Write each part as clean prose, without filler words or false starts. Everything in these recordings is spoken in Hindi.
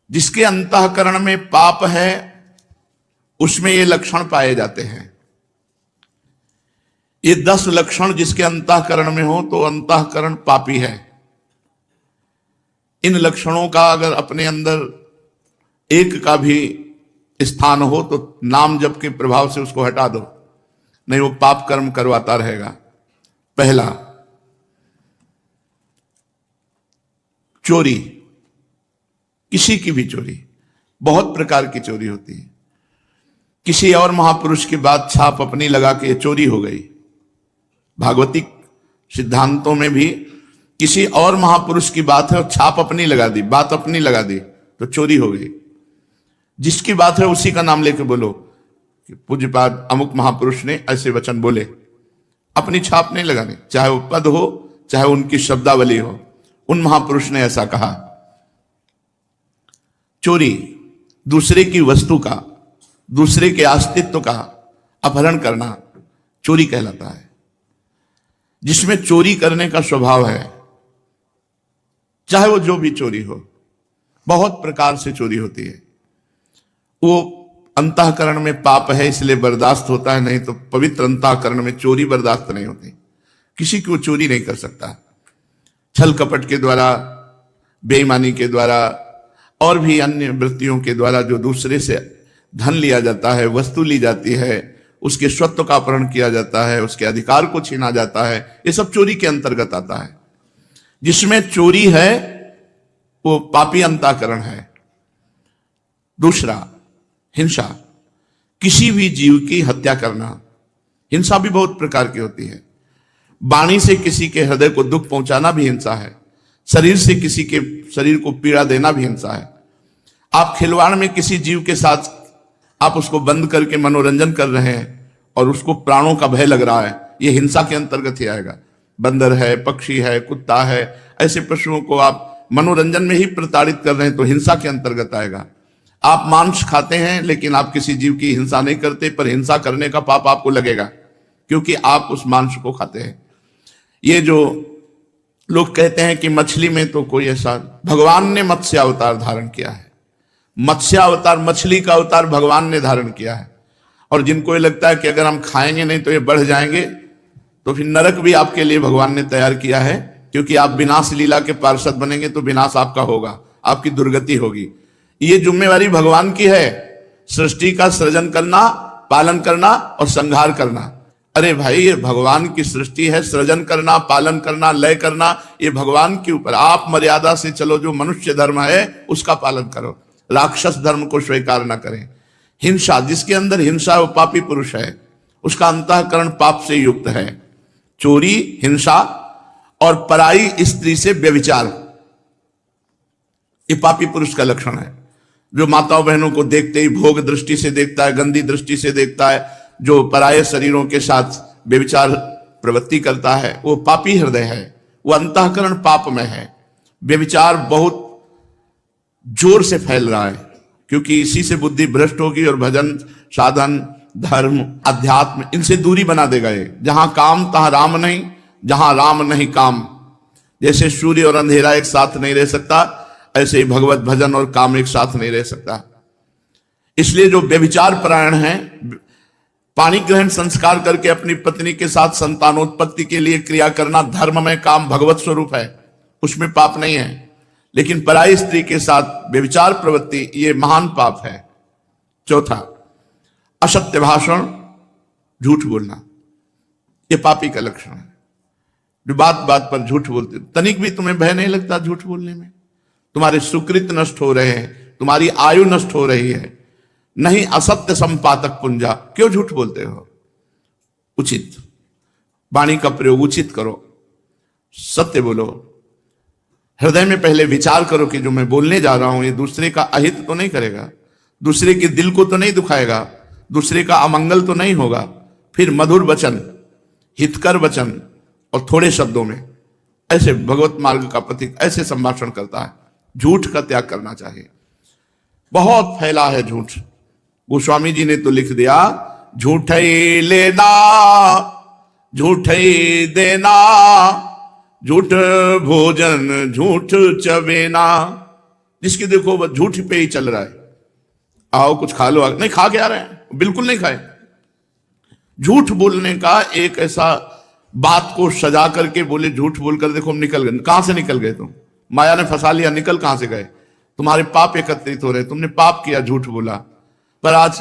जिसके अंतःकरण में पाप है उसमें ये लक्षण पाए जाते हैं। ये 10 लक्षण जिसके अंतःकरण में हो तो अंतःकरण पापी है। इन लक्षणों का अगर अपने अंदर एक का भी स्थान हो तो नाम जप के प्रभाव से उसको हटा दो, नहीं वो पाप कर्म करवाता रहेगा। पहला, चोरी, किसी की भी चोरी। बहुत प्रकार की चोरी होती है। किसी और महापुरुष की बात छाप अपनी लगा के चोरी हो गई। भागवतिक सिद्धांतों में भी किसी और महापुरुष की बात है और छाप अपनी लगा दी, बात अपनी लगा दी तो चोरी हो गई। जिसकी बात है उसी का नाम लेके बोलो कि पूज्यपाद अमुक महापुरुष ने ऐसे वचन बोले, अपनी छाप नहीं लगानी, चाहे वो पद हो चाहे उनकी शब्दावली हो, उन महापुरुष ने ऐसा कहा। चोरी, दूसरे की वस्तु का, दूसरे के अस्तित्व का अपहरण करना चोरी कहलाता है। जिसमें चोरी करने का स्वभाव है, चाहे वो जो भी चोरी हो, बहुत प्रकार से चोरी होती है। वो अंतःकरण में पाप है इसलिए बर्दाश्त होता है, नहीं तो पवित्र अंतःकरण में चोरी बर्दाश्त नहीं होती। किसी की वो चोरी नहीं कर सकता। छल कपट के द्वारा, बेईमानी के द्वारा और भी अन्य वृत्तियों के द्वारा जो दूसरे से धन लिया जाता है, वस्तु ली जाती है, उसके स्वत्व का अपहरण किया जाता है, उसके अधिकार को छीना जाता है, ये सब चोरी के अंतर्गत आता है। जिसमें चोरी है वो पापी अंतःकरण है। दूसरा, हिंसा, किसी भी जीव की हत्या करना। हिंसा भी बहुत प्रकार की होती है। वाणी से किसी के हृदय को दुख पहुंचाना भी हिंसा है। शरीर से किसी के शरीर को पीड़ा देना भी हिंसा है। आप खिलवाड़ में किसी जीव के साथ आप उसको बंद करके मनोरंजन कर रहे हैं और उसको प्राणों का भय लग रहा है, यह हिंसा के अंतर्गत ही आएगा। बंदर है, पक्षी है, कुत्ता है, ऐसे पशुओं को आप मनोरंजन में ही प्रताड़ित कर रहे हैं तो हिंसा के अंतर्गत आएगा। आप मांस खाते हैं लेकिन आप किसी जीव की हिंसा नहीं करते, पर हिंसा करने का पाप आपको लगेगा क्योंकि आप उस मांस को खाते हैं। ये जो लोग कहते हैं कि मछली में तो कोई ऐसा, भगवान ने मत्स्य अवतार धारण किया है। मत्स्य अवतार, मछली का अवतार भगवान ने धारण किया है। और जिनको ये लगता है कि अगर हम खाएंगे नहीं तो ये बढ़ जाएंगे, तो फिर नरक भी आपके लिए भगवान ने तैयार किया है, क्योंकि आप विनाश लीला के पार्षद बनेंगे तो विनाश आपका होगा, आपकी दुर्गति होगी। ये जिम्मेवारी भगवान की है, सृष्टि का सृजन करना, पालन करना और संहार करना। अरे भाई, ये भगवान की सृष्टि है, सृजन करना, पालन करना, लय करना, ये भगवान के ऊपर। आप मर्यादा से चलो, जो मनुष्य धर्म है उसका पालन करो, राक्षस धर्म को स्वीकार ना करें। हिंसा, जिसके अंदर हिंसा वो पापी पुरुष है, उसका अंतःकरण पाप से युक्त है। चोरी, हिंसा और पराई स्त्री से व्यभिचार, ये पापी पुरुष का लक्षण है। जो माताओं बहनों को देखते ही भोग दृष्टि से देखता है, गंदी दृष्टि से देखता है, जो पराये शरीरों के साथ व्यभिचार प्रवृत्ति करता है, वो पापी हृदय है, वो अंतःकरण पाप में है। व्यभिचार बहुत जोर से फैल रहा है क्योंकि इसी से बुद्धि भ्रष्ट होगी और भजन, साधन, धर्म, अध्यात्म, इनसे दूरी बना देगा ये। जहां काम तहां राम नहीं, जहां राम नहीं काम। जैसे सूर्य और अंधेरा एक साथ नहीं रह सकता, ऐसे ही भगवत भजन और काम एक साथ नहीं रह सकता। इसलिए जो व्यभिचार परायण है, पाणी ग्रहण संस्कार करके अपनी पत्नी के साथ संतानोत्पत्ति के लिए क्रिया करना धर्म में, काम भगवत स्वरूप है, उसमें पाप नहीं है। लेकिन पराई स्त्री के साथ व्यभिचार प्रवृत्ति, ये महान पाप है। चौथा, असत्य भाषण, झूठ बोलना, ये पापी का लक्षण है। जो बात बात पर झूठ बोलते, तनिक भी तुम्हें भय नहीं लगता झूठ बोलने में? तुम्हारे सुकृत नष्ट हो रहे हैं, तुम्हारी आयु नष्ट हो रही है। नहीं असत्य संपातक पुंजा, क्यों झूठ बोलते हो? उचित वाणी का प्रयोग उचित करो, सत्य बोलो। हृदय में पहले विचार करो कि जो मैं बोलने जा रहा हूं ये दूसरे का अहित तो नहीं करेगा, दूसरे के दिल को तो नहीं दुखाएगा, दूसरे का अमंगल तो नहीं होगा। फिर मधुर वचन, हितकर वचन और थोड़े शब्दों में, ऐसे भगवत मार्ग का प्रतीक ऐसे संभाषण करता है। झूठ का त्याग करना चाहिए। बहुत फैला है झूठ। गोस्वामी जी ने तो लिख दिया, झूठ ही लेना, झूठ ही देना, झूठ भोजन झूठ चबेना। जिसकी देखो बस झूठ पे ही चल रहा है, आओ कुछ खा लो, नहीं खा के आ रहे हैं, बिल्कुल नहीं खाए। झूठ बोलने का एक ऐसा बात को सजा करके बोले, झूठ बोलकर देखो हम निकल गए। कहां से निकल गए तुम? माया ने फंसा लिया, निकल कहां से गए? तुम्हारे पाप एकत्रित हो रहे, तुमने पाप किया, झूठ बोला। पर आज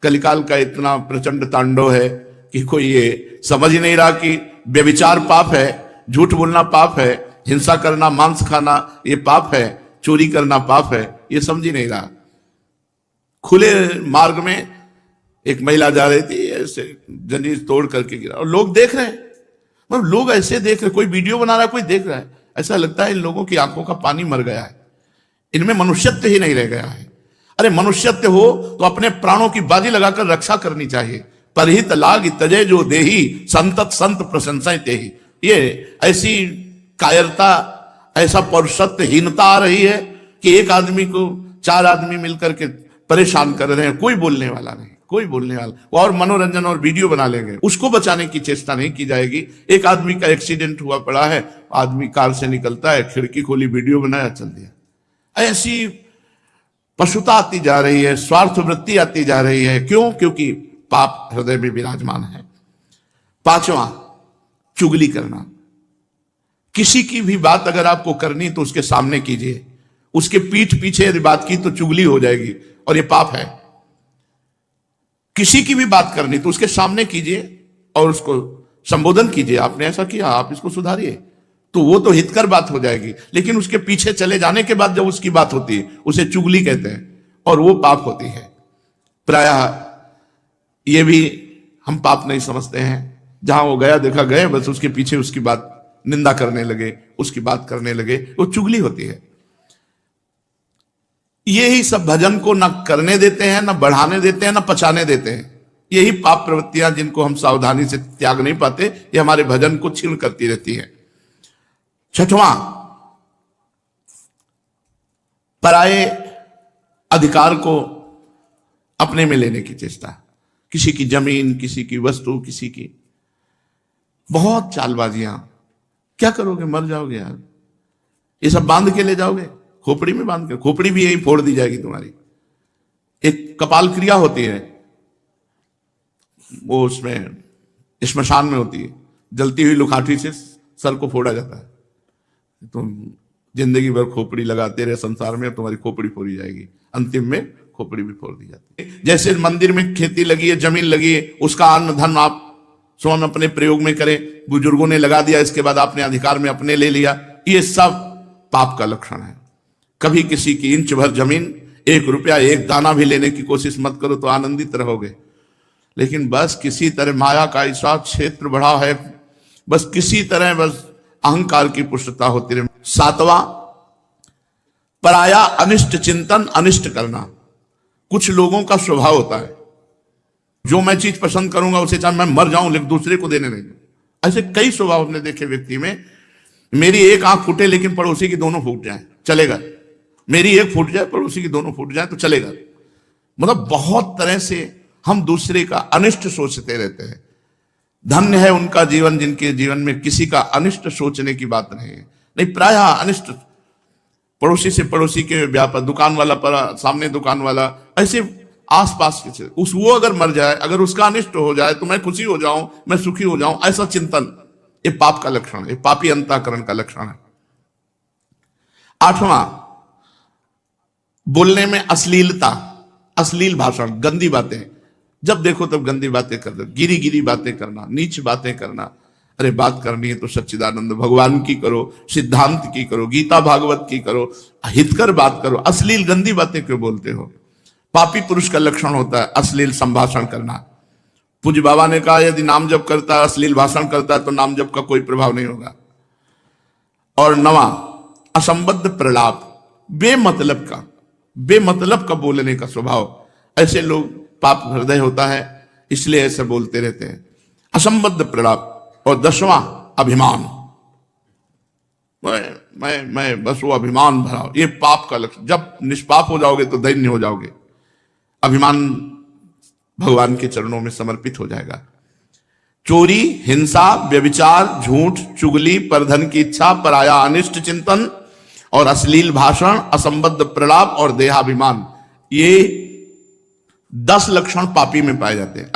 कलिकाल का इतना प्रचंड तांडव है कि कोई ये समझ ही नहीं रहा कि व्यभिचार पाप है, झूठ बोलना पाप है, हिंसा करना, मांस खाना ये पाप है, चोरी करना पाप है, ये समझ ही नहीं रहा। खुले मार्ग में एक महिला जा रही थी, ऐसे जंजीर तोड़ करके गिरा और लोग देख रहे हैं। मतलब लोग ऐसे देख रहे, कोई वीडियो बना रहा है, कोई देख रहा है, ऐसा लगता है इन लोगों की आंखों का पानी मर गया है, इनमें मनुष्यत्व ही नहीं रह गया है। अरे मनुष्यत्व हो तो अपने प्राणों की बाजी लगाकर रक्षा करनी चाहिए। परहित लाग तजय जो देही, संतत संत प्रशंसा तेही। ये ऐसी कायरता, ऐसा पौरुषत्वहीनता आ रही है कि एक आदमी को 4 आदमी मिलकर के परेशान कर रहे हैं, कोई बोलने वाला नहीं, कोई बोलने वाला, और मनोरंजन और वीडियो बना लेंगे, उसको बचाने की चेष्टा नहीं की जाएगी। एक आदमी का एक्सीडेंट हुआ पड़ा है, आदमी कार से निकलता है, खिड़की खोली, वीडियो बनाया, चल दिया। ऐसी पशुता आती जा रही है, स्वार्थ वृत्ति आती जा रही है। क्यों? क्योंकि पाप हृदय में विराजमान है। 5वां, चुगली करना। किसी की भी बात अगर आपको करनी तो उसके सामने कीजिए, उसके पीठ पीछे यदि बात की तो चुगली हो जाएगी और ये पाप है। किसी की भी बात करनी तो उसके सामने कीजिए और उसको संबोधन कीजिए, आपने ऐसा किया, आप इसको सुधारिए, तो वो तो हितकर बात हो जाएगी। लेकिन उसके पीछे चले जाने के बाद जब उसकी बात होती है, उसे चुगली कहते हैं और वो पाप होती है। प्रायः ये भी हम पाप नहीं समझते हैं, जहां वो गया देखा गए, बस उसके पीछे उसकी बात निंदा करने लगे, उसकी बात करने लगे, वो चुगली होती है। यही सब भजन को न करने देते हैं, न बढ़ाने देते हैं, न पचाने देते हैं। यही पाप प्रवृत्तियां जिनको हम सावधानी से त्याग नहीं पाते, ये हमारे भजन को छीन करती रहती है। 6वां, पराये अधिकार को अपने में लेने की चेष्टा। किसी की जमीन, किसी की वस्तु, किसी की, बहुत चालबाजियां। क्या करोगे? मर जाओगे यार। ये सब बांध के ले जाओगे, खोपड़ी में बांध के, खोपड़ी भी यही फोड़ दी जाएगी तुम्हारी। एक कपाल क्रिया होती है, वो उसमें श्मशान में होती है, जलती हुई लुखाठी से सर को फोड़ा जाता है। तुम जिंदगी भर खोपड़ी लगाते रहे संसार में, तुम्हारी खोपड़ी फोड़ी जाएगी, अंतिम में खोपड़ी भी फोड़ दी जाती है। जैसे मंदिर में खेती लगी है, जमीन लगी है, उसका अन्न धन आप स्वयं अपने प्रयोग में करें, बुजुर्गों ने लगा दिया, इसके बाद आपने अधिकार में अपने ले लिया, ये सब पाप का लक्षण है। कभी किसी की इंच भर जमीन, 1 रुपया, 1 दाना भी लेने की कोशिश मत करो, तो आनंदित रहोगे। लेकिन बस किसी तरह माया का ऐसा क्षेत्र बढ़ा है, बस किसी तरह बस अहंकार की पुष्टता होती रहे। 7वां, पराया अनिष्ट चिंतन, अनिष्ट करना। कुछ लोगों का स्वभाव होता है, जो मैं चीज पसंद करूंगा उसे चाहे मैं मर जाऊं लेकिन दूसरे को देने नहीं। ऐसे कई स्वभाव हमने देखे व्यक्ति में। मेरी एक आंख फूटे लेकिन पड़ोसी की दोनों फूट जाए, चलेगा। मेरी एक फूट जाए, पड़ोसी की दोनों फूट जाए, तो चलेगा। मतलब बहुत तरह से हम दूसरे का अनिष्ट सोचते रहते हैं। धन्य है उनका जीवन जिनके जीवन में किसी का अनिष्ट सोचने की बात नहीं है। नहीं, प्रायः अनिष्ट, पड़ोसी से पड़ोसी के व्यापार, दुकान वाला पर सामने दुकान वाला, ऐसे आसपास के वो अगर मर जाए, अगर उसका अनिष्ट हो जाए तो मैं खुशी हो जाऊं, मैं सुखी हो जाऊं, ऐसा चिंतन, ये पाप का लक्षण है, पापी अंतःकरण का लक्षण है। 8वां, बोलने में अश्लीलता, अश्लील भाषण, गंदी बातें। जब देखो तब गंदी बातें कर दो, गिरी गिरी बातें करना, नीच बातें करना। अरे बात करनी है तो सच्चिदानंद भगवान की करो, सिद्धांत की करो, गीता भागवत की करो, हितकर बात करो। अश्लील गंदी बातें क्यों बोलते हो? पापी पुरुष का लक्षण होता है अश्लील संभाषण करना। पूज्य बाबा ने कहा यदि नाम जप करता है, अश्लील भाषण करता है, तो नाम जप का कोई प्रभाव नहीं होगा। और 9वां, असंबद्ध प्रलाप, बेमतलब का बोलने का स्वभाव। ऐसे लोग पाप हृदय होता है, इसलिए ऐसे बोलते रहते हैं, असंबद्ध प्रलाप। और 10वां, अभिमान। मैं बस वो अभिमान भरा, ये पाप का लक्षण। जब निष्पाप हो जाओगे तो दैन्य हो जाओगे। अभिमान भगवान के चरणों में समर्पित हो जाएगा। चोरी, हिंसा, व्यभिचार, झूठ, चुगली, परधन की इच्छा, पराया अनिष्ट चिंतन और अश्लील भाषण, असंबद्ध प्रलाप और देहाभिमान, ये 10 लक्षण पापी में पाए जाते हैं।